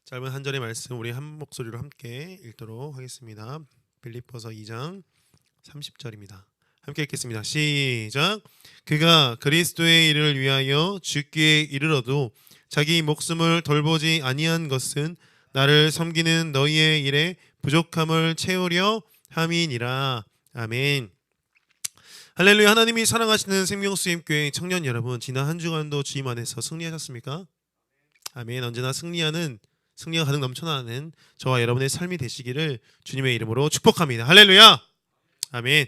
짧은 한 절의 말씀 우리 한 목소리로 함께 읽도록 하겠습니다. 빌립보서 2장 30절입니다. 함께 읽겠습니다. 시작. 그가 그리스도의 일을 위하여 죽기에 이르러도 자기 목숨을 돌보지 아니한 것은 나를 섬기는 너희의 일에 부족함을 채우려 함이니라. 아멘. 할렐루야. 하나님이 사랑하시는 생명수임교회 청년 여러분, 지난 한 주간도 주님 안에서 승리하셨습니까? 아멘. 언제나 승리가 가득 넘쳐나는 저와 여러분의 삶이 되시기를 주님의 이름으로 축복합니다. 할렐루야. 아멘.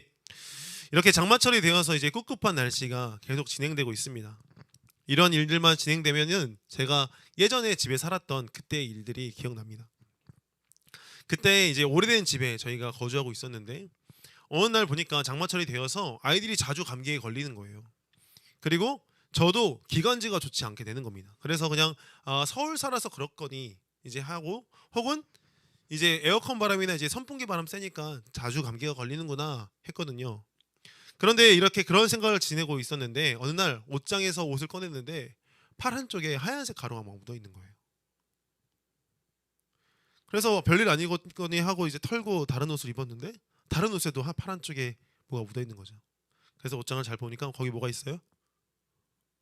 이렇게 장마철이 되어서 이제 꿉꿉한 날씨가 계속 진행되고 있습니다. 이런 일들만 진행되면은 제가 예전에 집에 살았던 그때의 일들이 기억납니다. 그때 이제 오래된 집에 저희가 거주하고 있었는데 어느 날 보니까 장마철이 되어서 아이들이 자주 감기에 걸리는 거예요. 그리고 저도 기관지가 좋지 않게 되는 겁니다. 그래서 그냥 서울 살아서 그렇거니 이제 하고, 혹은 이제 에어컨 바람이나 이제 선풍기 바람 쐬니까 자주 감기가 걸리는구나 했거든요. 그런데 이렇게 그런 생각을 지내고 있었는데 어느 날 옷장에서 옷을 꺼냈는데 팔 한쪽에 하얀색 가루가 막 묻어 있는 거예요. 그래서 별일 아니겠거니 하고 이제 털고 다른 옷을 입었는데 다른 옷에도 팔 한쪽에 뭐가 묻어 있는 거죠. 그래서 옷장을 잘 보니까 거기 뭐가 있어요?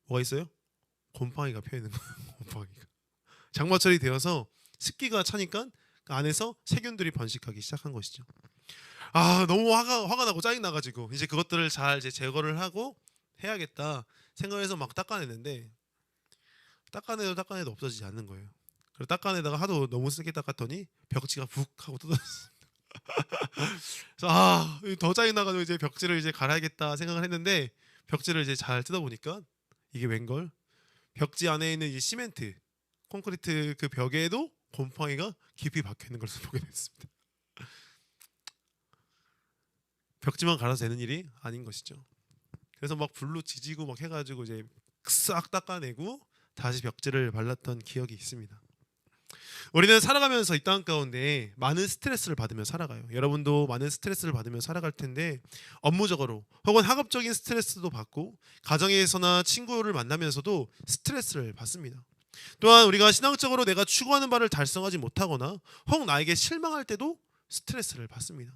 뭐가 있어요? 곰팡이가 펴 있는 거예요. 곰팡이가. 장마철이 되어서 습기가 차니까 그 안에서 세균들이 번식하기 시작한 것이죠. 너무 화가 나고 짜증 나가지고 이제 그것들을 잘 이제 제거를 하고 해야겠다 생각해서 막 닦아냈는데 닦아내도 없어지지 않는 거예요. 그리고 닦아내다가 하도 너무 세게 닦았더니 벽지가 푹 하고 뜯어졌습니다. 그래서 더 짜증 나가지고 이제 벽지를 이제 갈아야겠다 생각을 했는데 벽지를 이제 잘 뜯어보니까 이게 웬걸? 벽지 안에 있는 이 시멘트, 콘크리트 그 벽에도 곰팡이가 깊이 박혀 있는 것을 보게 됐습니다. 벽지만 갈아서 되는 일이 아닌 것이죠. 그래서 막 불로 지지고 막 해가지고 이제 싹 닦아내고 다시 벽지를 발랐던 기억이 있습니다. 우리는 살아가면서 이 땅 가운데 많은 스트레스를 받으며 살아가요. 여러분도 많은 스트레스를 받으며 살아갈 텐데 업무적으로 혹은 학업적인 스트레스도 받고 가정에서나 친구를 만나면서도 스트레스를 받습니다. 또한 우리가 신앙적으로 내가 추구하는 바를 달성하지 못하거나 혹 나에게 실망할 때도 스트레스를 받습니다.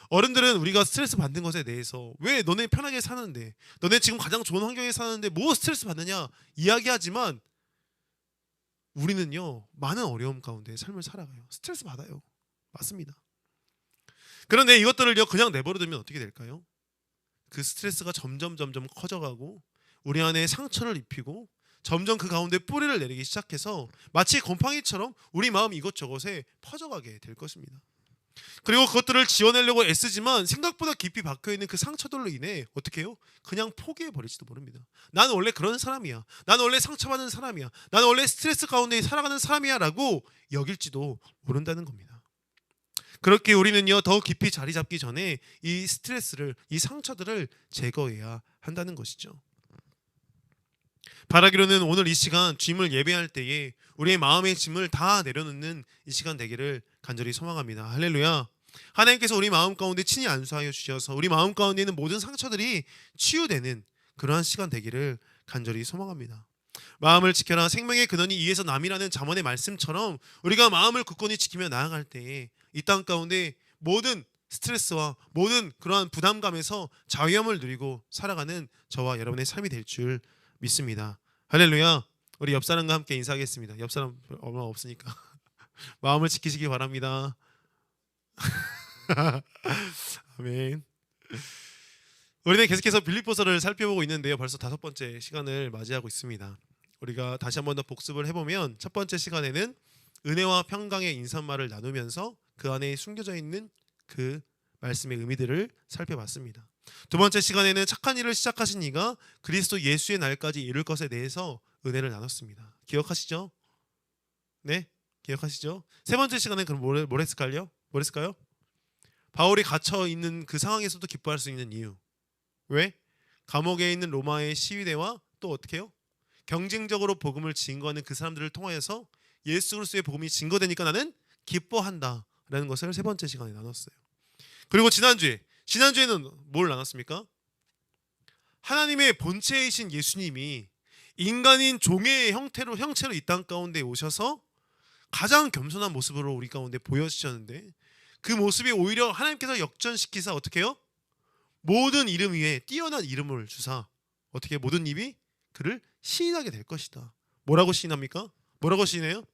어른들은 우리가 스트레스 받는 것에 대해서 왜 너네 편하게 사는데, 너네 지금 가장 좋은 환경에 사는데 뭐 스트레스 받느냐 이야기하지만 우리는요 많은 어려움 가운데 삶을 살아가요. 스트레스 받아요. 맞습니다. 그런데 이것들을요 그냥 내버려두면 어떻게 될까요? 그 스트레스가 점점 커져가고 우리 안에 상처를 입히고 점점 그 가운데 뿌리를 내리기 시작해서 마치 곰팡이처럼 우리 마음 이것저것에 퍼져가게 될 것입니다. 그리고 그것들을 지워내려고 애쓰지만 생각보다 깊이 박혀있는 그 상처들로 인해 어떻게 해요? 그냥 포기해버릴지도 모릅니다. 나는 원래 그런 사람이야. 나는 원래 상처받는 사람이야. 나는 원래 스트레스 가운데 살아가는 사람이야 라고 여길지도 모른다는 겁니다. 그렇게 우리는요 더 깊이 자리 잡기 전에 이 스트레스를, 이 상처들을 제거해야 한다는 것이죠. 바라기로는 오늘 이 시간 주님을 예배할 때에 우리의 마음의 짐을 다 내려놓는 이 시간 되기를 간절히 소망합니다. 할렐루야. 하나님께서 우리 마음 가운데 친히 안수하여 주셔서 우리 마음 가운데 있는 모든 상처들이 치유되는 그러한 시간 되기를 간절히 소망합니다. 마음을 지켜라 생명의 근원이 이에서 남이라는 잠언의 말씀처럼 우리가 마음을 굳건히 지키며 나아갈 때에 이 땅 가운데 모든 스트레스와 모든 그러한 부담감에서 자유함을 누리고 살아가는 저와 여러분의 삶이 될 줄 믿습니다. 할렐루야. 우리 옆 사람과 함께 인사하겠습니다. 옆 사람 얼마 없으니까 마음을 지키시기 바랍니다. 아멘. 우리는 계속해서 빌립보서를 살펴보고 있는데요. 벌써 5번째 시간을 맞이하고 있습니다. 우리가 다시 한 번 더 복습을 해보면 첫 번째 시간에는 은혜와 평강의 인사말을 나누면서 그 안에 숨겨져 있는 그 말씀의 의미들을 살펴봤습니다. 두 번째 시간에는 착한 일을 시작하신 이가 그리스도 예수의 날까지 이룰 것에 대해서 은혜를 나눴습니다. 기억하시죠? 네? 기억하시죠? 세 번째 시간에 그럼 뭘 했을까요? 바울이 갇혀 있는 그 상황에서도 기뻐할 수 있는 이유. 왜? 감옥에 있는 로마의 시위대와 또 어떻게 해요? 경쟁적으로 복음을 증거하는 그 사람들을 통하여서 예수 그리스도의 복음이 증거되니까 나는 기뻐한다 라는 것을 세 번째 시간에 나눴어요. 그리고 지난주에는 뭘 나눴습니까? 하나님의 본체이신 예수님이 인간인 종의 형체로 이 땅 가운데 오셔서 가장 겸손한 모습으로 우리 가운데 보여주셨는데 그 모습이 오히려 하나님께서 역전시키사 어떻게 해요? 모든 이름 위에 뛰어난 이름을 주사 어떻게 모든 입이 그를 시인하게 될 것이다. 뭐라고 시인합니까? 뭐라고 시인해요?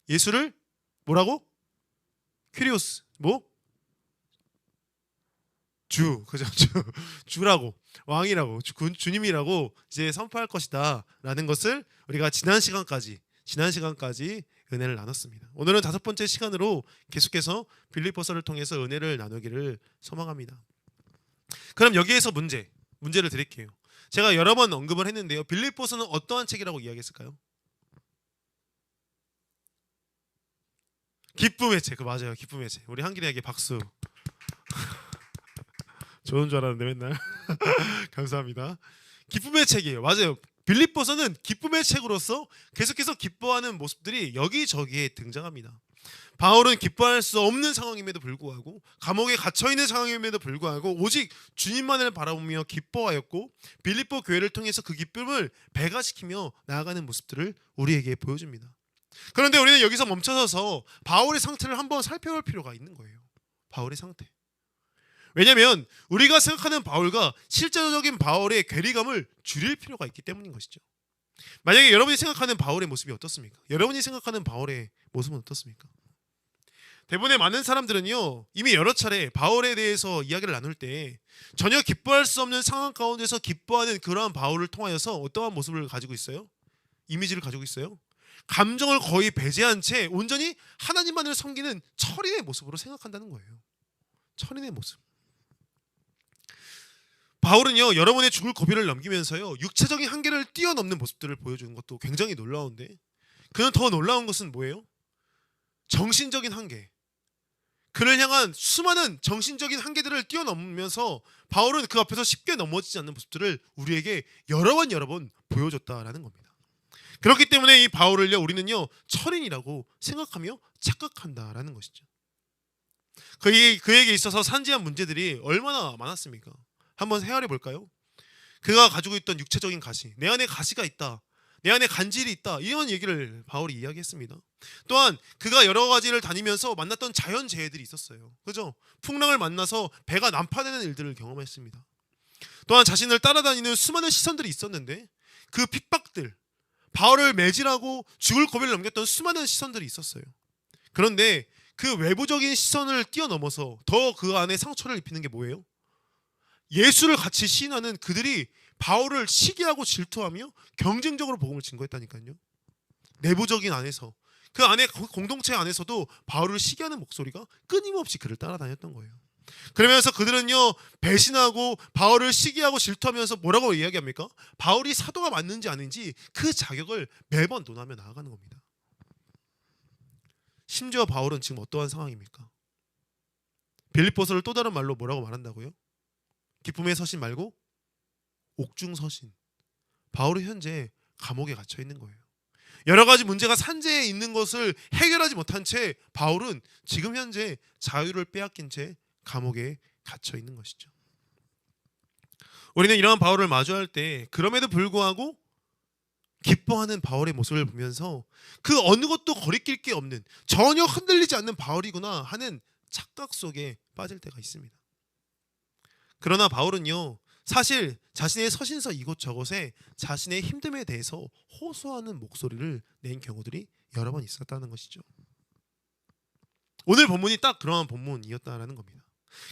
예수를 뭐라고? 퀴리오스 뭐? 주 그죠? 주라고 왕이라고 주님이라고 이제 선포할 것이다라는 것을 우리가 지난 시간까지 은혜를 나눴습니다. 오늘은 5번째 시간으로 계속해서 빌립보서를 통해서 은혜를 나누기를 소망합니다. 그럼 여기에서 문제를 드릴게요. 제가 여러 번 언급을 했는데요. 빌립보서는 어떠한 책이라고 이야기했을까요? 기쁨의 책. 맞아요. 기쁨의 책. 우리 한길이에게 박수. 좋은 줄 알았는데 맨날. 감사합니다. 기쁨의 책이에요. 맞아요. 빌립보서는 기쁨의 책으로서 계속해서 기뻐하는 모습들이 여기저기에 등장합니다. 바울은 기뻐할 수 없는 상황임에도 불구하고 감옥에 갇혀있는 상황임에도 불구하고 오직 주님만을 바라보며 기뻐하였고 빌립보 교회를 통해서 그 기쁨을 배가시키며 나아가는 모습들을 우리에게 보여줍니다. 그런데 우리는 여기서 멈춰서서 바울의 상태를 한번 살펴볼 필요가 있는 거예요. 바울의 상태. 왜냐하면 우리가 생각하는 바울과 실제적인 바울의 괴리감을 줄일 필요가 있기 때문인 것이죠. 만약에 여러분이 생각하는 바울의 모습이 어떻습니까? 여러분이 생각하는 바울의 모습은 어떻습니까? 대부분의 많은 사람들은요 이미 여러 차례 바울에 대해서 이야기를 나눌 때 전혀 기뻐할 수 없는 상황 가운데서 기뻐하는 그러한 바울을 통하여서 어떠한 모습을 가지고 있어요? 이미지를 가지고 있어요? 감정을 거의 배제한 채 온전히 하나님만을 섬기는 철인의 모습으로 생각한다는 거예요. 철인의 모습. 바울은요 여러분의 죽을 고비를 넘기면서요 육체적인 한계를 뛰어넘는 모습들을 보여주는 것도 굉장히 놀라운데 그는 더 놀라운 것은 뭐예요? 정신적인 한계. 그를 향한 수많은 정신적인 한계들을 뛰어넘으면서 바울은 그 앞에서 쉽게 넘어지지 않는 모습들을 우리에게 여러 번 보여줬다라는 겁니다. 그렇기 때문에 이 바울을요 우리는요 철인이라고 생각하며 착각한다라는 것이죠. 그에게 있어서 산지한 문제들이 얼마나 많았습니까? 한번 헤아려 볼까요? 그가 가지고 있던 육체적인 가시, 내 안에 가시가 있다, 내 안에 간질이 있다, 이런 얘기를 바울이 이야기했습니다. 또한 그가 여러 가지를 다니면서 만났던 자연재해들이 있었어요. 그죠? 풍랑을 만나서 배가 난파되는 일들을 경험했습니다. 또한 자신을 따라다니는 수많은 시선들이 있었는데 그 핍박들, 바울을 매질하고 죽을 고비를 넘겼던 수많은 시선들이 있었어요. 그런데 그 외부적인 시선을 뛰어넘어서 더 그 안에 상처를 입히는 게 뭐예요? 예수를 같이 시인하는 그들이 바울을 시기하고 질투하며 경쟁적으로 복음을 증거했다니까요. 내부적인 안에서 그 안에 공동체 안에서도 바울을 시기하는 목소리가 끊임없이 그를 따라다녔던 거예요. 그러면서 그들은요 배신하고 바울을 시기하고 질투하면서 뭐라고 이야기합니까? 바울이 사도가 맞는지 아닌지 그 자격을 매번 논하며 나아가는 겁니다. 심지어 바울은 지금 어떠한 상황입니까? 빌립보서를 또 다른 말로 뭐라고 말한다고요? 기쁨의 서신 말고 옥중 서신. 바울은 현재 감옥에 갇혀 있는 거예요. 여러 가지 문제가 산재해 있는 것을 해결하지 못한 채 바울은 지금 현재 자유를 빼앗긴 채 감옥에 갇혀 있는 것이죠. 우리는 이러한 바울을 마주할 때 그럼에도 불구하고 기뻐하는 바울의 모습을 보면서 그 어느 것도 거리낄 게 없는 전혀 흔들리지 않는 바울이구나 하는 착각 속에 빠질 때가 있습니다. 그러나 바울은요 사실 자신의 서신서 이곳저곳에 자신의 힘듦에 대해서 호소하는 목소리를 낸 경우들이 여러 번 있었다는 것이죠. 오늘 본문이 딱 그러한 본문이었다는 겁니다.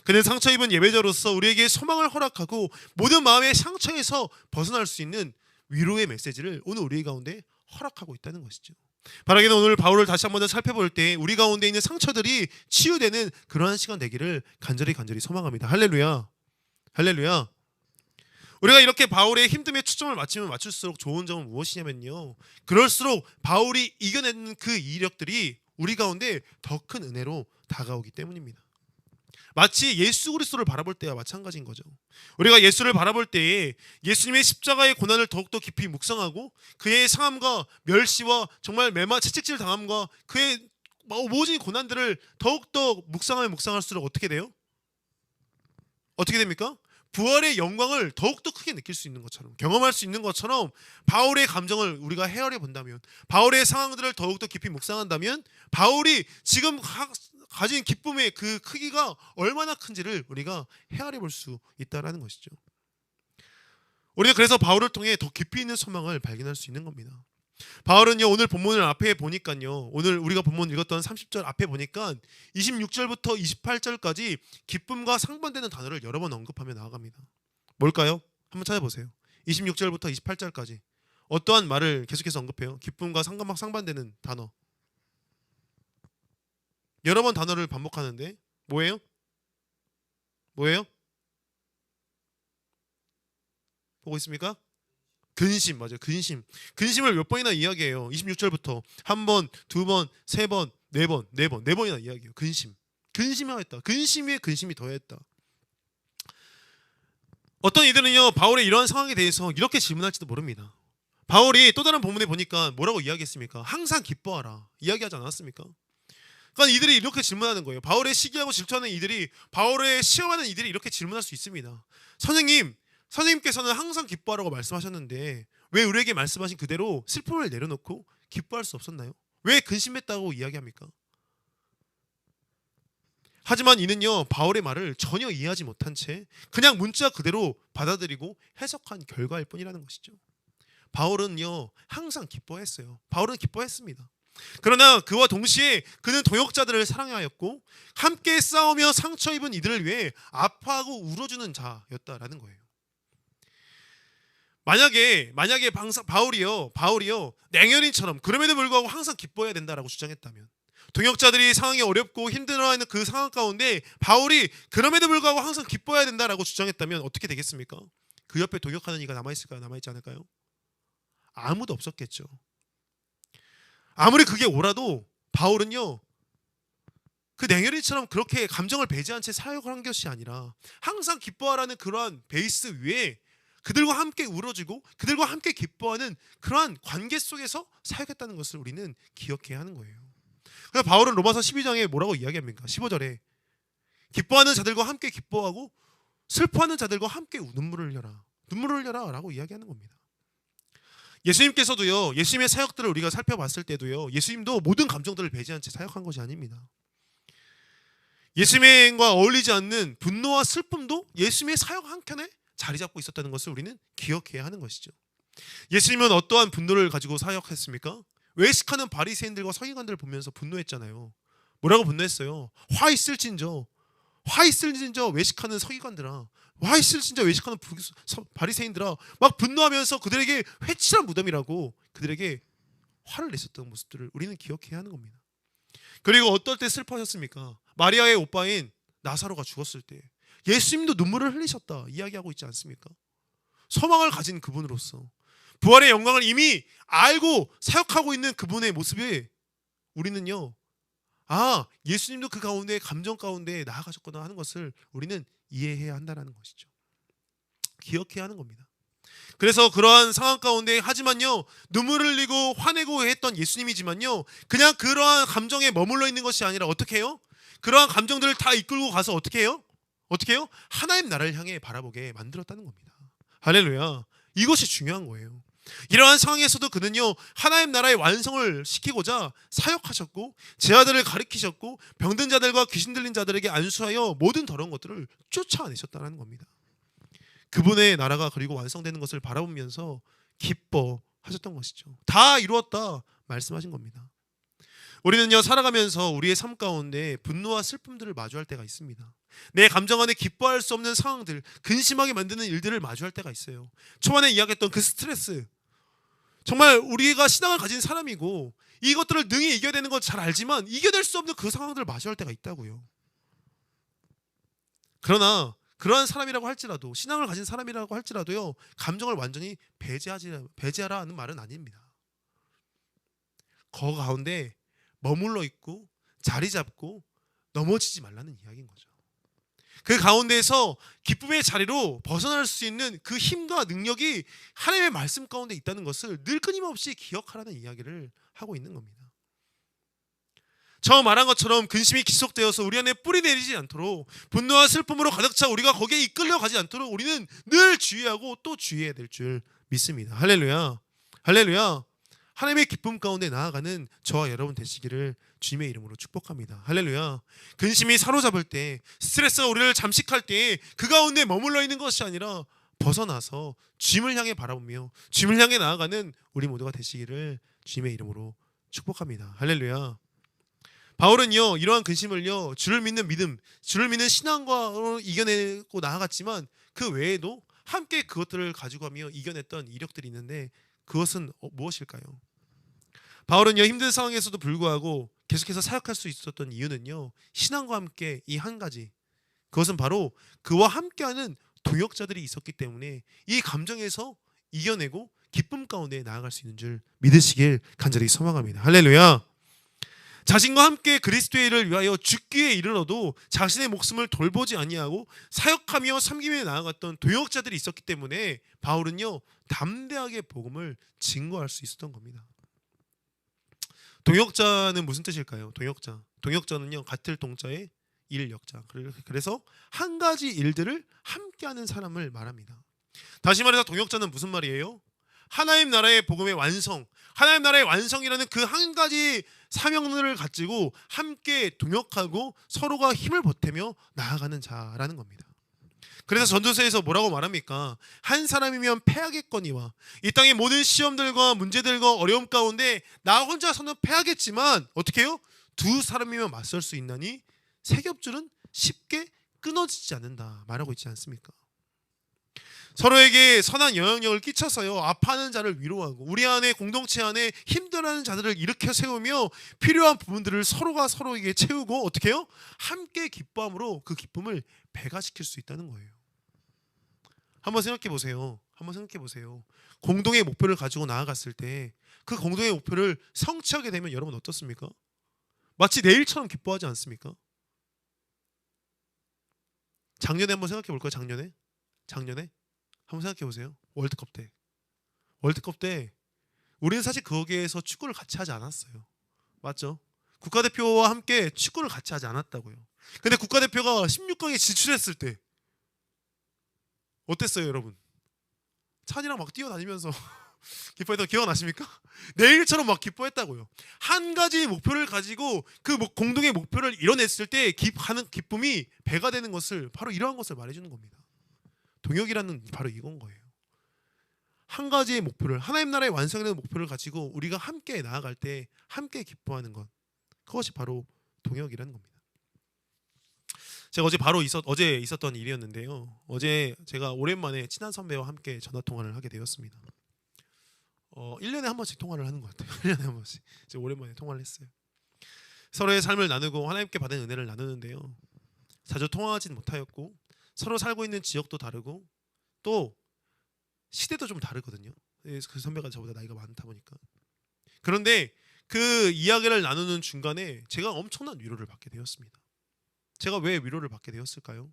그는 상처 입은 예배자로서 우리에게 소망을 허락하고 모든 마음의 상처에서 벗어날 수 있는 위로의 메시지를 오늘 우리 가운데 허락하고 있다는 것이죠. 바라기는 오늘 바울을 다시 한번 더 살펴볼 때 우리 가운데 있는 상처들이 치유되는 그러한 시간 되기를 간절히 소망합니다. 할렐루야. 할렐루야. 우리가 이렇게 바울의 힘듦에 초점을 맞추면 맞출수록 좋은 점은 무엇이냐면요, 그럴수록 바울이 이겨내는 그 이력들이 우리 가운데 더 큰 은혜로 다가오기 때문입니다. 마치 예수 그리스도를 바라볼 때와 마찬가지인 거죠. 우리가 예수를 바라볼 때에 예수님의 십자가의 고난을 더욱더 깊이 묵상하고 그의 상함과 멸시와 정말 채찍질 당함과 그의 모진 고난들을 더욱더 묵상할수록 어떻게 돼요? 어떻게 됩니까? 부활의 영광을 더욱더 크게 느낄 수 있는 것처럼, 경험할 수 있는 것처럼 바울의 감정을 우리가 헤아려 본다면, 바울의 상황들을 더욱더 깊이 묵상한다면 바울이 지금 가진 기쁨의 그 크기가 얼마나 큰지를 우리가 헤아려 볼 수 있다는 것이죠. 우리가 그래서 바울을 통해 더 깊이 있는 소망을 발견할 수 있는 겁니다. 바울은요, 오늘 본문을 앞에 보니까요, 오늘 우리가 본문 읽었던 30절 앞에 보니까 26절부터 28절까지 기쁨과 상반되는 단어를 여러 번 언급하며 나아갑니다. 뭘까요? 한번 찾아보세요. 26절부터 28절까지 어떠한 말을 계속해서 언급해요? 기쁨과 상반되는 단어. 여러 번 단어를 반복하는데 뭐예요? 뭐예요? 보고 있습니까? 근심, 맞아요. 근심을 몇 번이나 이야기해요. 26절부터 한 번, 두 번, 세 번, 네 번이나 이야기해요. 근심하였다. 근심 위에 근심이 더했다. 어떤 이들은요, 바울의 이러한 상황에 대해서 이렇게 질문할지도 모릅니다. 바울이 또 다른 본문에 보니까 뭐라고 이야기했습니까? 항상 기뻐하라 이야기하지 않았습니까? 그러니까 이들이 이렇게 질문하는 거예요. 바울의 시기하고 질투하는 이들이, 바울의 시험하는 이들이 이렇게 질문할 수 있습니다. 선생님께서는 항상 기뻐하라고 말씀하셨는데 왜 우리에게 말씀하신 그대로 슬픔을 내려놓고 기뻐할 수 없었나요? 왜 근심했다고 이야기합니까? 하지만 이는요, 바울의 말을 전혀 이해하지 못한 채 그냥 문자 그대로 받아들이고 해석한 결과일 뿐이라는 것이죠. 바울은요, 항상 기뻐했어요. 바울은 기뻐했습니다. 그러나 그와 동시에 그는 동역자들을 사랑하였고 함께 싸우며 상처 입은 이들을 위해 아파하고 울어주는 자였다라는 거예요. 만약에 바울이요 냉혈인처럼 그럼에도 불구하고 항상 기뻐해야 된다라고 주장했다면, 동역자들이 상황이 어렵고 힘들어하는 그 상황 가운데 바울이 그럼에도 불구하고 항상 기뻐해야 된다라고 주장했다면 어떻게 되겠습니까? 그 옆에 동역하는 이가 남아있을까요? 남아있지 않을까요? 아무도 없었겠죠. 아무리 그게 오라도 바울은요, 그 냉혈인처럼 그렇게 감정을 배제한 채 사역을 한 것이 아니라 항상 기뻐하라는 그러한 베이스 위에 그들과 함께 울어주고 그들과 함께 기뻐하는 그러한 관계 속에서 사역했다는 것을 우리는 기억해야 하는 거예요. 그래서 바울은 로마서 12장에 뭐라고 이야기합니까? 15절에 기뻐하는 자들과 함께 기뻐하고 슬퍼하는 자들과 함께 눈물을 흘려라 라고 이야기하는 겁니다. 예수님께서도요, 예수님의 사역들을 우리가 살펴봤을 때도요, 예수님도 모든 감정들을 배제한 채 사역한 것이 아닙니다. 예수님과 어울리지 않는 분노와 슬픔도 예수님의 사역 한켠에 자리 잡고 있었다는 것을 우리는 기억해야 하는 것이죠. 예수님은 어떠한 분노를 가지고 사역했습니까? 외식하는 바리새인들과 서기관들을 보면서 분노했잖아요. 뭐라고 분노했어요? 화 있을진저 외식하는 서기관들아, 와 있을진저 외식하는 바리새인들아, 막 분노하면서 그들에게 회칠한 무덤이라고 그들에게 화를 냈었던 모습들을 우리는 기억해야 하는 겁니다. 그리고 어떨 때 슬퍼하셨습니까? 마리아의 오빠인 나사로가 죽었을 때 예수님도 눈물을 흘리셨다 이야기하고 있지 않습니까? 소망을 가진 그분으로서 부활의 영광을 이미 알고 사역하고 있는 그분의 모습에 우리는요, 예수님도 그 가운데 감정 가운데 나아가셨구나 하는 것을 우리는 이해해야 한다는 것이죠. 기억해야 하는 겁니다. 그래서 그러한 상황 가운데 하지만요, 눈물을 흘리고 화내고 했던 예수님이지만요, 그냥 그러한 감정에 머물러 있는 것이 아니라 어떻게 해요? 그러한 감정들을 다 이끌고 가서 어떻게 해요? 하나님 나라를 향해 바라보게 만들었다는 겁니다. 할렐루야. 이것이 중요한 거예요. 이러한 상황에서도 그는요, 하나님 나라의 완성을 시키고자 사역하셨고 제자들을 가르치셨고 병든 자들과 귀신 들린 자들에게 안수하여 모든 더러운 것들을 쫓아내셨다는 겁니다. 그분의 나라가 그리고 완성되는 것을 바라보면서 기뻐하셨던 것이죠. 다 이루었다 말씀하신 겁니다. 우리는요, 살아가면서 우리의 삶 가운데 분노와 슬픔들을 마주할 때가 있습니다. 내 감정 안에 기뻐할 수 없는 상황들, 근심하게 만드는 일들을 마주할 때가 있어요. 초반에 이야기했던 그 스트레스, 정말 우리가 신앙을 가진 사람이고 이것들을 능히 이겨야 되는 건 잘 알지만 이겨낼 수 없는 그 상황들을 마주할 때가 있다고요. 그러나 그러한 사람이라고 할지라도, 신앙을 가진 사람이라고 할지라도요, 감정을 완전히 배제하라 하는 말은 아닙니다. 그 가운데 머물러 있고 자리 잡고 넘어지지 말라는 이야기인 거죠. 그 가운데에서 기쁨의 자리로 벗어날 수 있는 그 힘과 능력이 하나님의 말씀 가운데 있다는 것을 늘 끊임없이 기억하라는 이야기를 하고 있는 겁니다. 저 말한 것처럼 근심이 지속되어서 우리 안에 뿌리 내리지 않도록 분노와 슬픔으로 가득 차 우리가 거기에 이끌려가지 않도록 우리는 늘 주의하고 또 주의해야 될 줄 믿습니다. 할렐루야. 할렐루야. 하나님의 기쁨 가운데 나아가는 저와 여러분 되시기를 주님의 이름으로 축복합니다. 할렐루야. 근심이 사로잡을 때, 스트레스가 우리를 잠식할 때 그 가운데 머물러 있는 것이 아니라 벗어나서 주님을 향해 바라보며 주님을 향해 나아가는 우리 모두가 되시기를 주님의 이름으로 축복합니다. 할렐루야. 바울은요, 이러한 근심을요, 주를 믿는 믿음, 주를 믿는 신앙과 이겨내고 나아갔지만 그 외에도 함께 그것들을 가지고 가며 이겨냈던 이력들이 있는데 그것은 무엇일까요? 바울은요, 힘든 상황에서도 불구하고 계속해서 사역할 수 있었던 이유는요, 신앙과 함께 이 한 가지, 그것은 바로 그와 함께하는 동역자들이 있었기 때문에 이 감정에서 이겨내고 기쁨 가운데 나아갈 수 있는 줄 믿으시길 간절히 소망합니다. 할렐루야. 자신과 함께 그리스도의 일을 위하여 죽기에 이르러도 자신의 목숨을 돌보지 아니하고 사역하며 섬기며 나아갔던 동역자들이 있었기 때문에 바울은요, 담대하게 복음을 증거할 수 있었던 겁니다. 동역자는 무슨 뜻일까요? 동역자는요, 같을 동자의 일 역자. 그래서 한 가지 일들을 함께하는 사람을 말합니다. 다시 말해서 동역자는 무슨 말이에요? 하나님 나라의 복음의 완성, 하나님 나라의 완성이라는 그 한 가지 사명을 가지고 함께 동역하고 서로가 힘을 보태며 나아가는 자라는 겁니다. 그래서 전도서에서 뭐라고 말합니까? 한 사람이면 패하겠거니와, 이 땅의 모든 시험들과 문제들과 어려움 가운데 나 혼자서는 패하겠지만 어떻게 해요? 두 사람이면 맞설 수 있나니 세 겹줄은 쉽게 끊어지지 않는다 말하고 있지 않습니까? 서로에게 선한 영향력을 끼쳐서요, 아파하는 자를 위로하고 우리 안에 공동체 안에 힘들어하는 자들을 일으켜 세우며 필요한 부분들을 서로가 서로에게 채우고 어떻게 해요? 함께 기뻐함으로 그 기쁨을 배가시킬 수 있다는 거예요. 한번 생각해 보세요. 공동의 목표를 가지고 나아갔을 때 그 공동의 목표를 성취하게 되면 여러분 어떻습니까? 마치 내일처럼 기뻐하지 않습니까? 작년에 한번 생각해 볼까요? 작년에 한번 생각해 보세요. 월드컵 때 우리는 사실 거기에서 축구를 같이 하지 않았어요. 맞죠? 국가대표와 함께 축구를 같이 하지 않았다고요. 근데 국가대표가 16강에 진출했을 때 어땠어요, 여러분? 찬이랑 막 뛰어다니면서 기뻐했던 거 기억나십니까? 내일처럼 막 기뻐했다고요. 한 가지 목표를 가지고 그 공동의 목표를 이뤄냈을 때 하는 기쁨이 배가 되는 것을, 바로 이러한 것을 말해주는 겁니다. 동역이라는 바로 이건 거예요. 한 가지의 목표를, 하나님 나라의 완성이라는 목표를 가지고 우리가 함께 나아갈 때 함께 기뻐하는 것, 그것이 바로 동역이라는 겁니다. 제가 어제 있었던 일이었는데요. 어제 제가 오랜만에 친한 선배와 함께 전화 통화를 하게 되었습니다. 1년에 한 번씩 통화를 하는 것 같아요. 1년에 한 번씩. 제가 오랜만에 통화를 했어요. 서로의 삶을 나누고 하나님께 받은 은혜를 나누는데요. 자주 통화하진 못하였고 서로 살고 있는 지역도 다르고 또 시대도 좀 다르거든요. 그 선배가 저보다 나이가 많다 보니까. 그런데 그 이야기를 나누는 중간에 제가 엄청난 위로를 받게 되었습니다. 제가 왜 위로를 받게 되었을까요?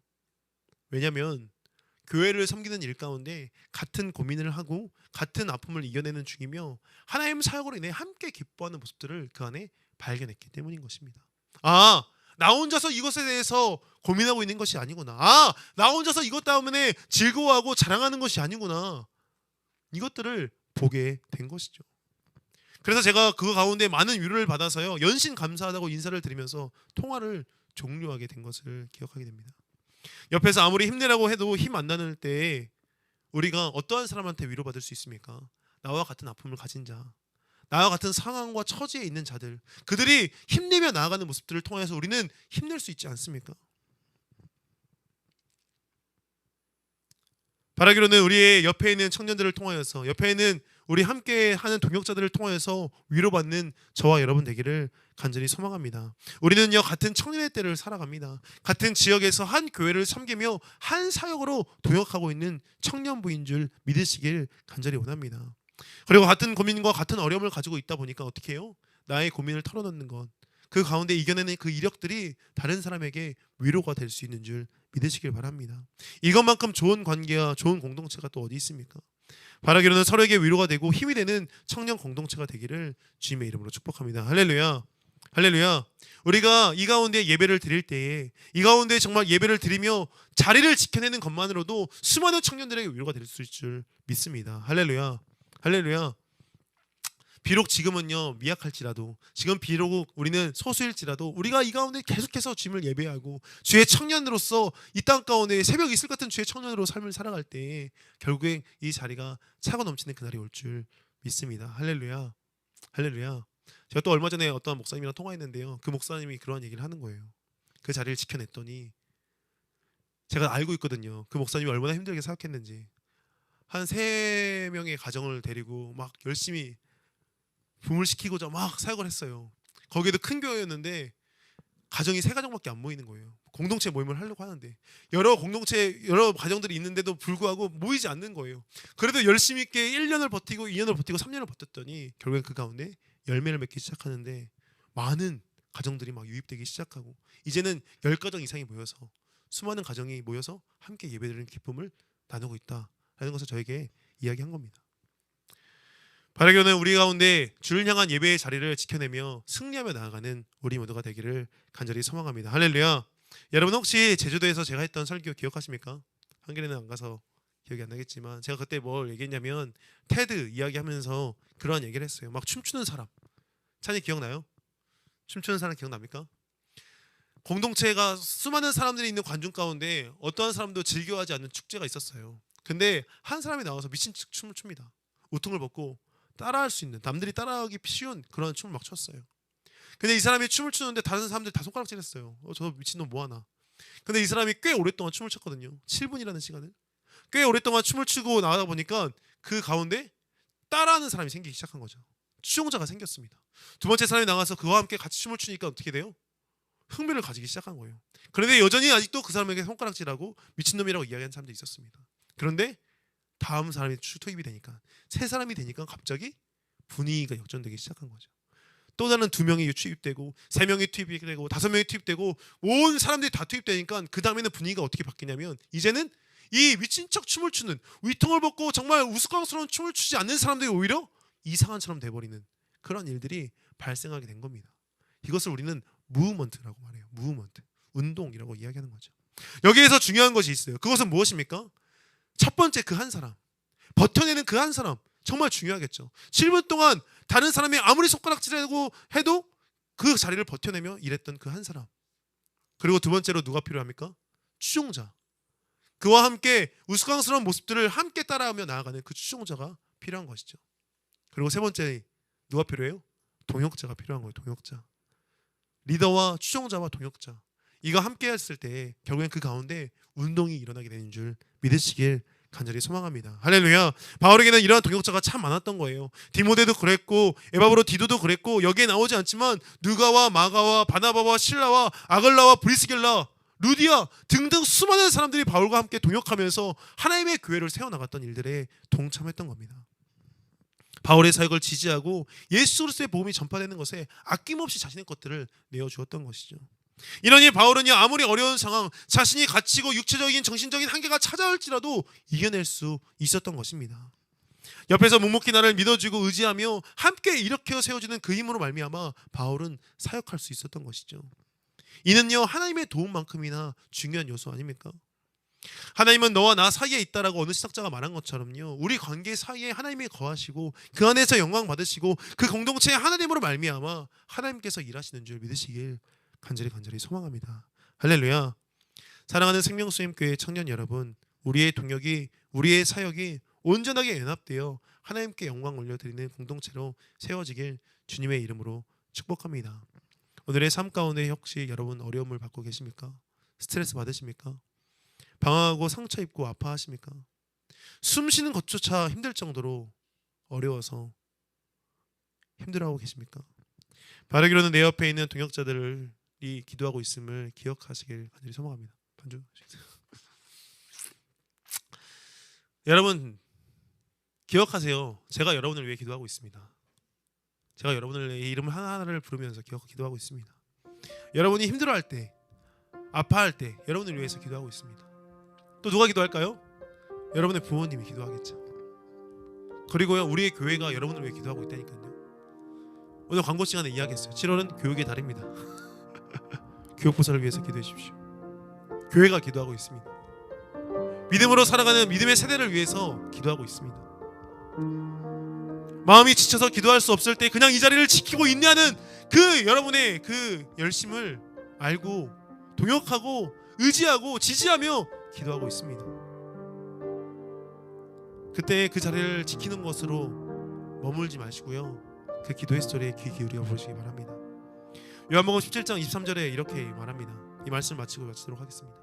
왜냐하면 교회를 섬기는 일 가운데 같은 고민을 하고 같은 아픔을 이겨내는 중이며 하나님 사역으로 인해 함께 기뻐하는 모습들을 그 안에 발견했기 때문인 것입니다. 나 혼자서 이것에 대해서 고민하고 있는 것이 아니구나. 나 혼자서 이것 때문에 즐거워하고 자랑하는 것이 아니구나. 이것들을 보게 된 것이죠. 그래서 제가 그 가운데 많은 위로를 받아서요, 연신 감사하다고 인사를 드리면서 통화를 종료하게 된 것을 기억하게 됩니다. 옆에서 아무리 힘내라고 해도 힘 안 나는 때에 우리가 어떠한 사람한테 위로받을 수 있습니까? 나와 같은 아픔을 가진 자, 나와 같은 상황과 처지에 있는 자들, 그들이 힘내며 나아가는 모습들을 통해서 우리는 힘낼 수 있지 않습니까? 바라기로는 우리의 옆에 있는 청년들을 통하여서, 옆에 있는 우리 함께하는 동역자들을 통하여서 위로받는 저와 여러분 되기를 간절히 소망합니다. 우리는요, 같은 청년의 때를 살아갑니다. 같은 지역에서 한 교회를 섬기며 한 사역으로 동역하고 있는 청년부인 줄 믿으시길 간절히 원합니다. 그리고 같은 고민과 같은 어려움을 가지고 있다 보니까 어떻게 해요? 나의 고민을 털어놓는 것, 그 가운데 이겨내는 그 이력들이 다른 사람에게 위로가 될 수 있는 줄 믿으시길 바랍니다. 이것만큼 좋은 관계와 좋은 공동체가 또 어디 있습니까? 바라기로는 서로에게 위로가 되고 힘이 되는 청년 공동체가 되기를 주님의 이름으로 축복합니다. 할렐루야. 할렐루야. 우리가 이 가운데 예배를 드릴 때에 이 가운데 정말 예배를 드리며 자리를 지켜내는 것만으로도 수많은 청년들에게 위로가 될 수 있을 줄 믿습니다. 할렐루야. 할렐루야. 비록 지금은요 미약할지라도, 지금 비록 우리는 소수일지라도, 우리가 이 가운데 계속해서 주님을 예배하고 주의 청년으로서 이 땅 가운데 새벽 이슬 같은 주의 청년으로 삶을 살아갈 때 결국에 이 자리가 차고 넘치는 그날이 올 줄 믿습니다. 할렐루야. 할렐루야. 제가 또 얼마 전에 어떤 목사님이랑 통화했는데요, 그 목사님이 그러한 얘기를 하는 거예요. 그 자리를 지켜냈더니 제가 알고 있거든요, 그 목사님이 얼마나 힘들게 사역했는지. 한 3명의 가정을 데리고 막 열심히 부흥을 시키고자 막 사역을 했어요. 거기에도 큰 교회였는데 가정이 3가정밖에 안 모이는 거예요. 공동체 모임을 하려고 하는데 여러 가정들이 있는데도 불구하고 모이지 않는 거예요. 그래도 열심히 있게 1년을 버티고 2년을 버티고 3년을 버텼더니 결국엔 그 가운데 열매를 맺기 시작하는데 많은 가정들이 막 유입되기 시작하고 이제는 10가정 이상이 모여서, 수많은 가정이 모여서 함께 예배드리는 기쁨을 나누고 있다라는 것을 저에게 이야기한 겁니다. 바라기로는 우리 가운데 주를 향한 예배의 자리를 지켜내며 승리하며 나아가는 우리 모두가 되기를 간절히 소망합니다. 할렐루야. 여러분 혹시 제주도에서 제가 했던 설교 기억하십니까? 한겨레는 안 가서 기억이 안 나겠지만 제가 그때 뭘 얘기했냐면 테드 이야기하면서 그러한 얘기를 했어요. 막 춤추는 사람, 찬이 기억나요? 춤추는 사람 기억납니까? 공동체가 수많은 사람들이 있는 관중 가운데 어떠한 사람도 즐겨하지 않는 축제가 있었어요. 근데 한 사람이 나와서 미친 춤을 춥니다. 우통을 벗고 따라할 수 있는, 남들이 따라하기 쉬운 그런 춤을 막 췄어요. 근데 이 사람이 춤을 추는데 다른 사람들이 다 손가락질했어요. 저 미친놈 뭐하나. 근데 이 사람이 꽤 오랫동안 춤을 췄거든요. 7분이라는 시간을 꽤 오랫동안 춤을 추고 나가다 보니까 그 가운데 따라하는 사람이 생기기 시작한 거죠. 추종자가 생겼습니다. 두 번째 사람이 나가서 그와 함께 같이 춤을 추니까 어떻게 돼요? 흥미를 가지기 시작한 거예요. 그런데 여전히 아직도 그 사람에게 손가락질하고 미친놈이라고 이야기하는 사람도 있었습니다. 그런데 다음 사람이 투입이 되니까, 세 사람이 되니까 갑자기 분위기가 역전되기 시작한 거죠. 또 다른 2명이 투입되고 3명이 투입되고 5명이 투입되고 온 사람들이 다 투입되니까 그 다음에는 분위기가 어떻게 바뀌냐면 이제는 이 미친 척 춤을 추는, 위통을 벗고 정말 우스꽝스러운 춤을 추지 않는 사람들이 오히려 이상한처럼 돼버리는 그런 일들이 발생하게 된 겁니다. 이것을 우리는 무브먼트라고 말해요. 무브먼트, 운동이라고 이야기하는 거죠. 여기에서 중요한 것이 있어요. 그것은 무엇입니까? 첫 번째, 그 한 사람, 버텨내는 그 한 사람 정말 중요하겠죠. 7분 동안 다른 사람이 아무리 손가락질하고 해도 그 자리를 버텨내며 일했던 그 한 사람. 그리고 두 번째로 누가 필요합니까? 추종자. 그와 함께 우스꽝스러운 모습들을 함께 따라하며 나아가는 그 추종자가 필요한 것이죠. 그리고 세 번째, 누가 필요해요? 동역자가 필요한 거예요. 동역자. 리더와 추종자와 동역자, 이거 함께 했을 때 결국엔 그 가운데 운동이 일어나게 되는 줄 믿으시길 간절히 소망합니다. 할렐루야. 바울에게는 이러한 동역자가 참 많았던 거예요. 디모데도 그랬고 에바브로 디도도 그랬고, 여기에 나오지 않지만 누가와 마가와 바나바와 실라와 아글라와 브리스길라, 루디아 등등 수많은 사람들이 바울과 함께 동역하면서 하나님의 교회를 세워나갔던 일들에 동참했던 겁니다. 바울의 사역을 지지하고 예수 그리스도의 복음이 전파되는 것에 아낌없이 자신의 것들을 내어주었던 것이죠. 이러니 바울은요, 아무리 어려운 상황, 자신이 갇히고 육체적인 정신적인 한계가 찾아올지라도 이겨낼 수 있었던 것입니다. 옆에서 묵묵히 나를 믿어주고 의지하며 함께 일으켜 세워주는 그 힘으로 말미암아 바울은 사역할 수 있었던 것이죠. 이는요, 하나님의 도움만큼이나 중요한 요소 아닙니까? 하나님은 너와 나 사이에 있다라고 어느 시작자가 말한 것처럼요, 우리 관계 사이에 하나님이 거하시고 그 안에서 영광 받으시고 그 공동체의 하나님으로 말미암아 하나님께서 일하시는 줄 믿으시길 간절히 소망합니다. 할렐루야. 사랑하는 생명수임교회 청년 여러분, 우리의 동역이, 우리의 사역이 온전하게 연합되어 하나님께 영광 올려드리는 공동체로 세워지길 주님의 이름으로 축복합니다. 오늘의 삶 가운데 혹시 여러분 어려움을 받고 계십니까? 스트레스 받으십니까? 방황하고 상처 입고 아파하십니까? 숨 쉬는 것조차 힘들 정도로 어려워서 힘들어하고 계십니까? 바라기로는 내 옆에 있는 동역자들이 기도하고 있음을 기억하시길 간절히 소망합니다. 반주. 여러분 기억하세요. 제가 여러분을 위해 기도하고 있습니다. 제가 여러분의 이름 하나하나를 부르면서 기도하고 있습니다. 여러분이 힘들어할 때, 아파할 때 여러분을 위해서 기도하고 있습니다. 또 누가 기도할까요? 여러분의 부모님이 기도하겠죠. 그리고요, 우리의 교회가 여러분을 위해 기도하고 있다니까요. 오늘 광고 시간에 이야기했어요. 7월은 교육의 달입니다. 교육보살을 위해서 기도해 주십시오. 교회가 기도하고 있습니다. 믿음으로 살아가는 믿음의 세대를 위해서 기도하고 있습니다. 마음이 지쳐서 기도할 수 없을 때 그냥 이 자리를 지키고 인내하는 그 여러분의 그 열심을 알고 동역하고 의지하고 지지하며 기도하고 있습니다. 그때 그 자리를 지키는 것으로 머물지 마시고요, 그 기도의 소리에 귀 기울여 보시기 바랍니다. 요한복음 17장 23절에 이렇게 말합니다. 이 말씀을 마치도록 하겠습니다.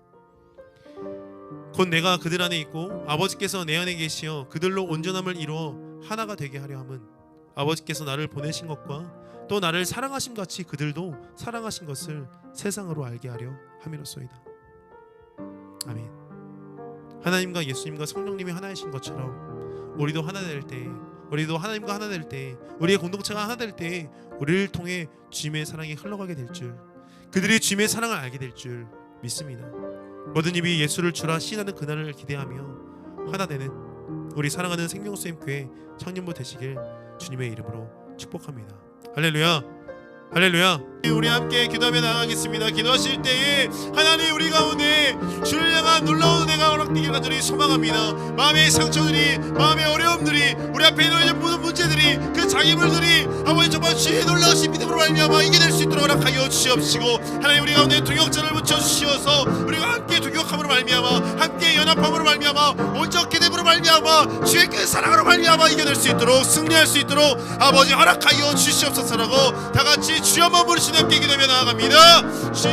곧 내가 그들 안에 있고 아버지께서 내 안에 계시어 그들로 온전함을 이루어 하나가 되게 하려 함은 아버지께서 나를 보내신 것과 또 나를 사랑하심 같이 그들도 사랑하신 것을 세상으로 알게 하려 함이로소이다. 아멘. 하나님과 예수님과 성령님이 하나이신 것처럼 우리도 하나 될 때, 우리도 하나님과 하나 될 때, 우리의 공동체가 하나 될 때 우리를 통해 주님의 사랑이 흘러가게 될 줄, 그들이 주님의 사랑을 알게 될 줄 믿습니다. 모든 입이 예수를 주라 시인하는 그날을 기대하며 하나 되는 우리 사랑하는 생명수엠교회 청년부 되시길 주님의 이름으로 축복합니다. 할렐루야, 할렐루야. 우리 함께 기도하며 나가겠습니다. 기도하실 때에 하나님 우리 가운데 주를 향한 놀라운 은혜가 허락되길 간절히 소망합니다. 마음의 상처들이, 마음의 어려움들이, 우리 앞에 놓여진 모든 문제들이, 그 장애물들이 아버지 정말 주의 놀라우신 믿음으로 말미암아 이겨낼 수 있도록 허락하여 주시옵시고, 하나님 우리 가운데 동역자를 붙여주시어서 우리가 함께 동역함으로 말미암아, 함께 연합함으로 말미암아, 온전케 됨으로 말미암아, 주의 그 사랑으로 말미암아 이겨낼 수 있도록, 승리할 수 있도록 아버지 허락하여 주시옵소서라고 다같이 주여 머무르시는 함께 기도하며 나아갑니다. 주여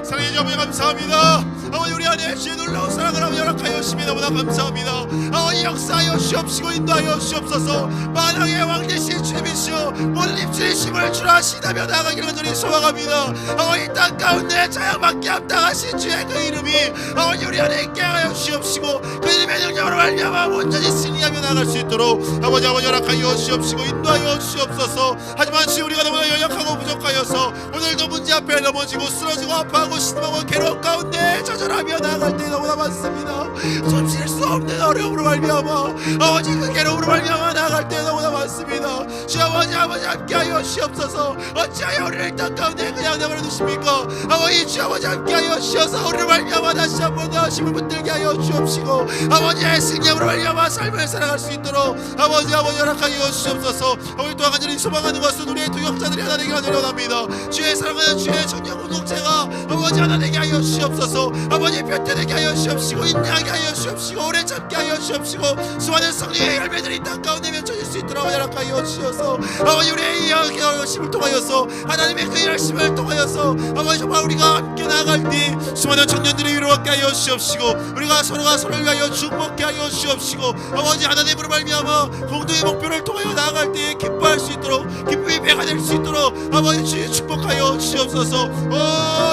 사랑해 주셔서 감사합니다. 아버지 우리 안에 주의 놀라운 사랑을 허락하여 주시며 너무나 감사합니다. 아버지 역사하여 주옵시고 인도하여 주옵소서. 만왕의 왕 되신 주님이시여 모든 입술의 힘을 주라 하시다며 나아가기를 간절히 소망합니다. 아버지 이 땅 가운데 자양받게 합당하신 주의 그 이름이 아버지 우리 안에 있게 하여 주옵시고, 그 이름의 능력으로 말미암아 온전히 승리하며 나아갈 수 있도록 아버지 허락하여 주옵시고 인도하여 주옵소서. 하지만 주여 우리가 너무나 연약하고 부족하여서 오늘도 문제 앞에 넘어지고 쓰러지고 아파하고 신음하고 괴로운 가운데 좌절하며 나아갈 때 너무나 많습니다. 숨쉴 수 없는 어려움으로 말미암아 아버지 그 괴로움으로 말미암아 나아갈 때 너무나 많습니다. 주 아버지 함께하여 주옵소서. 어찌하여 우리를 이 땅 가운데 그냥 내버려 두십니까? 아버지 주 아버지 함께하여 주셔서 우리를 말미암아 다시 한번 더 힘을 붙들게 하여 주옵시고, 아버지의 승리함으로 말미암아 삶을 살아갈 수 있도록 아버지 허락하여 주옵소서. 아버지 또한 간절히 소망하는 것은 우리의 동역자들이 하나 되기를 원합니다. 주의 사랑하는 주의 청년 공동체가 아버지 하나 되게 하여 주옵소서. 아버지 뼈대되게 하여 주옵시고 인내하게 하여 주옵시고 오래 참게 하여 주옵시고 수많은 승리의 열매들이 이 땅 가운데 맺혀질 수 있도록 허락하여 주셔서 아버지 우리의 이 열심을 통하여서 하나님의 그 열심을 통하여서 아버지 정말 우리가 함께 나아갈 때 수많은 청년들이 위로받게 하여 주옵시고, 우리가 서로가 서로를 위하여 축복케 하여 주옵시고, 아버지 하나님으로 말미암아 공동의 목표를 통하여 나아갈 때 기뻐할 수 있도록, 기쁨이 배가 될 수 있도록 아버지 주의 축복하여 주옵소서.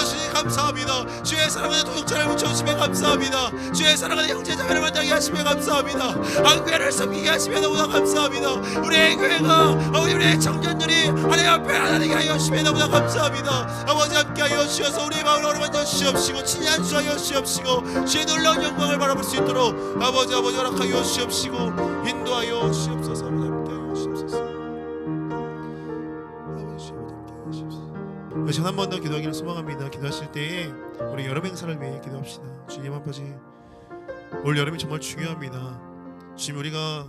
주님 감사합니다. 주의 사랑하는 동역자를 붙여주시며 감사합니다. 주의 사랑하는 형제자매를 만나게 하시며 감사합니다. 한교회를 섬기게 하시며 너무나 감사합니다. 우리의 교회가 아버지 우리의 청년들이 하나님 앞에 하나 되게 하여 주시며 너무나 감사합니다. 아버지 함께 하여 주셔서 우리의 마음을 어루만져 주시옵시고 친히 주하여 주시옵시고 주의 놀라운 영광을 바라볼 수 있도록 아버지 허락하여 주시옵시고 인도하여 주시옵소서. 함께 하여 주시옵소서. 아버지 함께 하여 주시옵소서. 시간 한 번 더 기도하기를 소망합니다. 기도하실 때에 우리 여름 행사를 위해 기도합시다. 주님 아버지 올 여름이 정말 중요합니다. 주님 우리가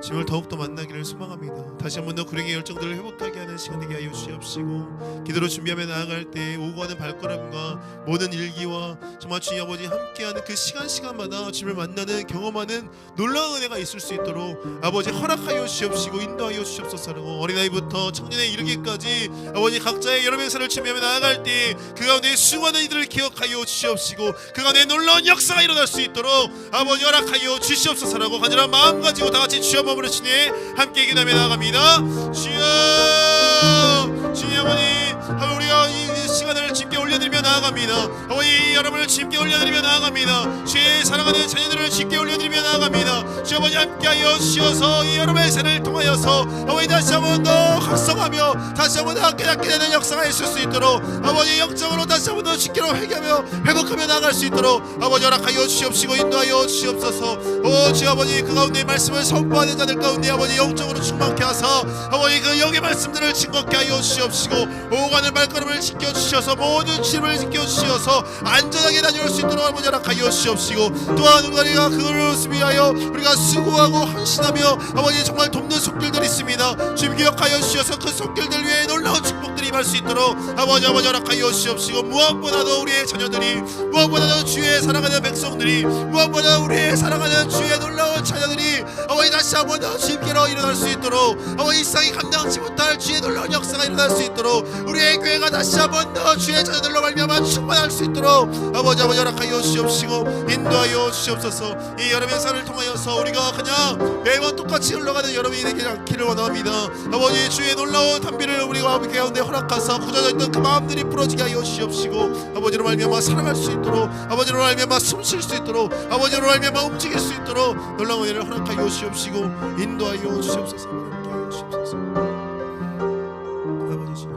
주님을 더욱더 만나기를 소망합니다. 다시 한 번 더 구령의 열정들을 회복하게 하는 시간 되게 하여 주시옵시고, 기도로 준비하며 나아갈 때 오고 가는 발걸음과 모든 일기와 정말 주님 아버지 함께하는 그 시간마다 주님을 만나는 경험하는 놀라운 은혜가 있을 수 있도록 아버지 허락하여 주시옵시고 인도하여 주시옵소서라고, 어린아이부터 청년에 이르기까지 아버지 각자의 여러 행사를 준비하며 나아갈 때 그 가운데 수많은 이들을 기억하여 주시옵시고 그 가운데 놀라운 역사가 일어날 수 있도록 아버지 허락하여 주시옵소서라고 간절한 마음 가지고 다같이 주여 머무르시니 함께 기도하며 나아갑니다. 주여 주님 아버지 우리가 이 시간을 주님께 올려드리며 나아갑니다. 아버지 여러분을 주님께 올려드리며 나아갑니다. 주의 사랑하는 자녀들을 주님께 올려드리며 나아갑니다. 주 아버지 함께하여 주셔서 이 여러분의 생을 통하여서 아버지 다시 한번 더 각성하며 다시 한번 더 깨닫게 되는 역사가 있을 수 있도록 아버지 영적으로 다시 한번 더 주께로 회복하며 나아갈 수 있도록 아버지 허락하여 주시옵시고 인도하여 주옵소서. 주 아버지 그 가운데 말씀을 선포하는 자들 가운데 아버지 영적으로 충만케 하사 아버지 그 영의 말씀들을 즐겁게 하여 주시옵시고 오가는 발걸음을 지켜주셔서 모든 짐을 지켜주셔서 안전하게 다녀올 수 있도록 아버지 허락하여 주시옵시고 또한 우리가 그걸 위하여 우리가 수고하고 헌신하며 아버지 정말 돕는 손길들이 있습니다. 주님 기억하여 주셔서 그 손길들 위에 놀라운 축복들이 임할 수 있도록 아버지 허락하여 주시옵시고 무엇보다도 우리의 자녀들이 무엇보다도 주의 사랑하는 백성들이 무엇보다 우리의 사랑하는 주의 놀라운 자녀들이 아버지 다시 한번 더 주님께로 일어날 수 있도록 아버지 이 세상이 감당치 못할 주의 놀라운 역사가 일어날 수 있도록 우리의 교회가 다시 한번 더 주의 자녀들로 말미암아 충만할 수 있도록 아버지 허락하여 주시옵시고 인도하여 주시옵소서. 이 여름의 행사를 통하여서 우리가 그냥 매번 똑같이 흘러가는 여름이 되지 않기를 원합니다. 아버지 주의 놀라운 단비를 우리가 아버지 가운데 허락하사 굳어져 있던 그 마음들이 부러지게 하여 주시옵시고 아버지로 말미암아 살아갈 수 있도록 아버지로 말미암아 숨 쉴 수 있도록 아버지로 말미암아 움직일 수 있도록 놀라운 은혜를 허락하여 주시옵시고 인도하여 주시옵소서. 함께하여 주시옵소서. 아버지 주님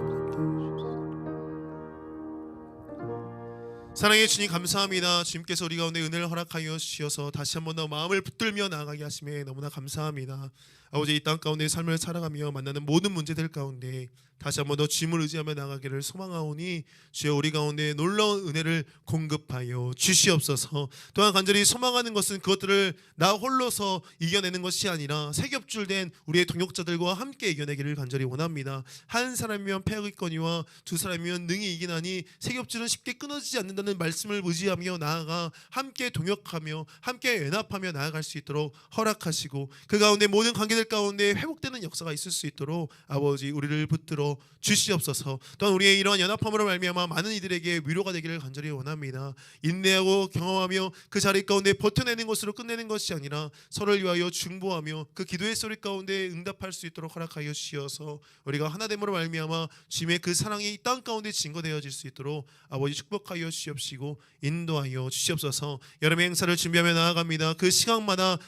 사랑의 주님 감사합니다. 주님께서 우리 가운데 은혜를 허락하여 주셔서 다시 한번 더 마음을 붙들며 나아가게 하심에 너무나 감사합니다. 아버지 이 땅 가운데 삶을 살아가며 만나는 모든 문제들 가운데 다시 한번 더 주님을 의지하며 나가기를 소망하오니 주여 우리 가운데 놀라운 은혜를 공급하여 주시옵소서. 또한 간절히 소망하는 것은 그것들을 나 홀로서 이겨내는 것이 아니라 세 겹줄된 우리의 동역자들과 함께 이겨내기를 간절히 원합니다. 한 사람이면 패하겠거니와 두 사람이면 능히 이기나니 세 겹줄은 쉽게 끊어지지 않는다는 말씀을 의지하며 나아가 함께 동역하며 함께 연합하며 나아갈 수 있도록 허락하시고 그 가운데 모든 관계들 가운데 회복되는 역사가 있을 수 있도록 아버지 우리를 붙들어 주시옵소서. 또한 우리의 이러한 연합함으로 말미암아 많은 이들에게 위로가 되기를 간절히 원합니다. 인내하고 경험하며 그 자리 가운데 버텨내는 것으로 끝내는 것이 아니라 서로를 위하여 중보하며 그 기도의 소리 가운데 응답할 수 있도록 허락하여 주시어서 우리가 하나됨으로 말미암아 주님의 그 사랑이 이 땅 가운데 증거되어질 수 있도록 아버지 축복하여 주시옵시고 인도하여 주시옵소서. 여름의 행사를 준비하며 나아갑니다. 그 시간마다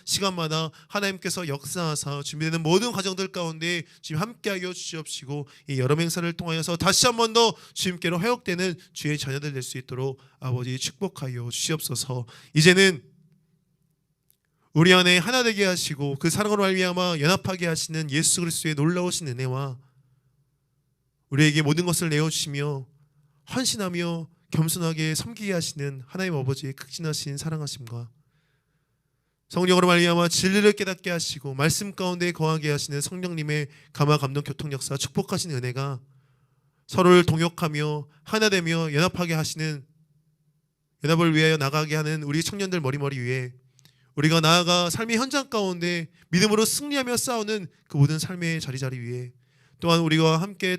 하나님께서 역사하사 준비되는 모든 과정들 가운데 지금 함께하여 주시옵시고 이 여름 행사를 통하여서 다시 한 번 더 주님께로 회복되는 주의 자녀들 될 수 있도록 아버지 축복하여 주시옵소서. 이제는 우리 안에 하나 되게 하시고 그 사랑으로 말미암아 연합하게 하시는 예수 그리스도의 놀라우신 은혜와 우리에게 모든 것을 내어주시며 헌신하며 겸손하게 섬기게 하시는 하나님 아버지의 극진하신 사랑하심과 성령으로 말미암아 진리를 깨닫게 하시고 말씀 가운데 거하게 하시는 성령님의 감화 감동 교통 역사 축복하신 은혜가 서로를 동역하며 하나되며 연합하게 하시는 연합을 위하여 나가게 하는 우리 청년들 머리머리 위에 우리가 나아가 삶의 현장 가운데 믿음으로 승리하며 싸우는 그 모든 삶의 자리 위에 또한 우리와 함께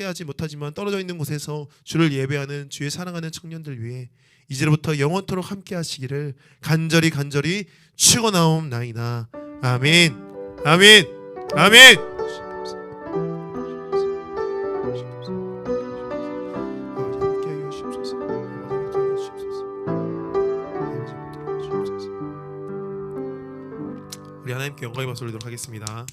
하지 못하지만 떨어져 있는 곳에서 주를 예배하는 주의 사랑하는 청년들 위해 이제부터 영원토록 함께 하시기를 간절히 축원하옵나이다. 아멘. 아멘. 아멘. 우리 하나님께 영광의 박수 올리도록 하겠습니다.